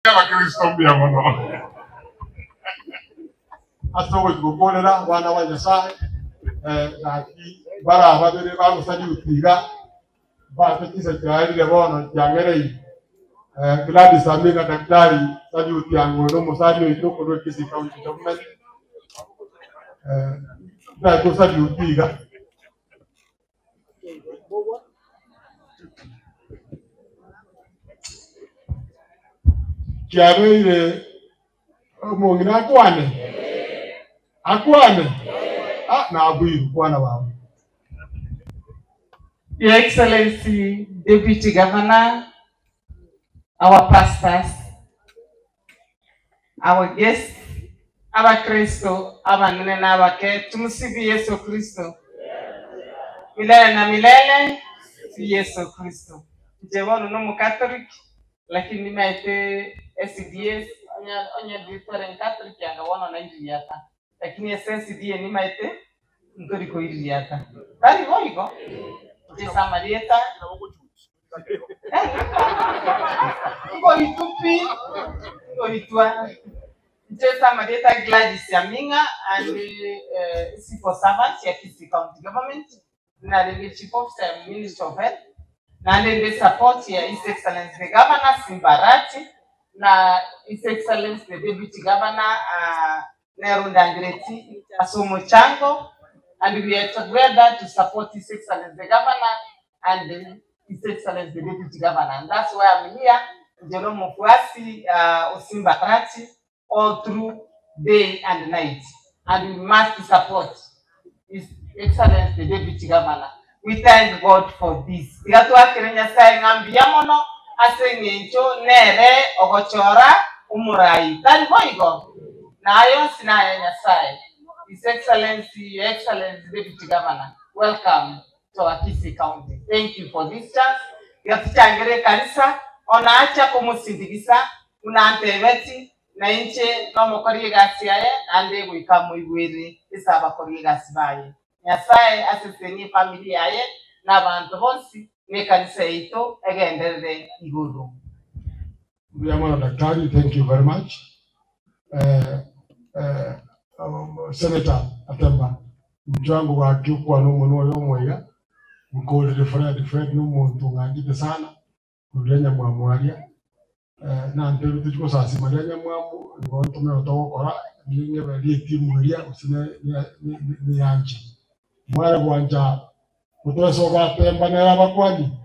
Kristo mbia mono. Asogo tukolera wana wa Nyasaye na bara babere ba sadi utiga ba petisa jari le bono jangerei Gladys Aminga daktari sadi utiango no musadi itoko ro kisi county government na ko sadi utiga kiabeire mongina akwane na abuiru kwana baba. Your Excellency, Deputy Governor, our pastors, our guests, our Kristo, our nena wake, tumusifu Yesu Kristo. Milele na milele, si Yesu Kristo. Jewono no Catholic, lakini nimeite SDS, onye different Catholic yanga wana na Injiliata. Lakini SSDA nimeite ngoriko Injiliata. Bali hoiko. Jesa Marieta. Ngo itupi, ngo itwa. Jesa Marieta Gladys Aminga and for servants ya Kisii County Government. Na the Chief Officer Ministry of Health. Na the support ya His Excellency the Governor Simbarati. Na His Excellency the Deputy Governor Nerunda Ngreti Asomo Chango. And we are together to support His Excellency the Governor and His Excellency the Deputy Governor. And that's why I'm here, Jerome Fuasi, Osimba Krati, all through day and night. And we must support His Excellency the Deputy Governor. We thank God for this. Tigatuwa Kenya saying ambiamono asengencho nere ogochora umurai. Tani boigo. Na ayo sinaye Nyasaye. His Excellency, Your Excellency, Deputy Governor, welcome to our Kisii County. Thank you for this chance. Yatichangere kanisa, onaacha kumusindigisa, unaantebeti, na inche nomo koriega siaye, ande wikamu igwiri, isaba koriega sibaye. Nyasaye asiseni familia ye, na bantu bonsi, ne kanisa ito, egendere iguru. Mwana daktari, thank you very much. Senator Atemba mjango wa kiukwa no mwono mwega mkole Fred no muntu ngandite sana kulenya mwamwalia na ndero tuko sasa malenya mwamu ngo tumeo tokora ninge bali timu ria usine ni yanje mwara gwanja kutoso ba Temba na abakwani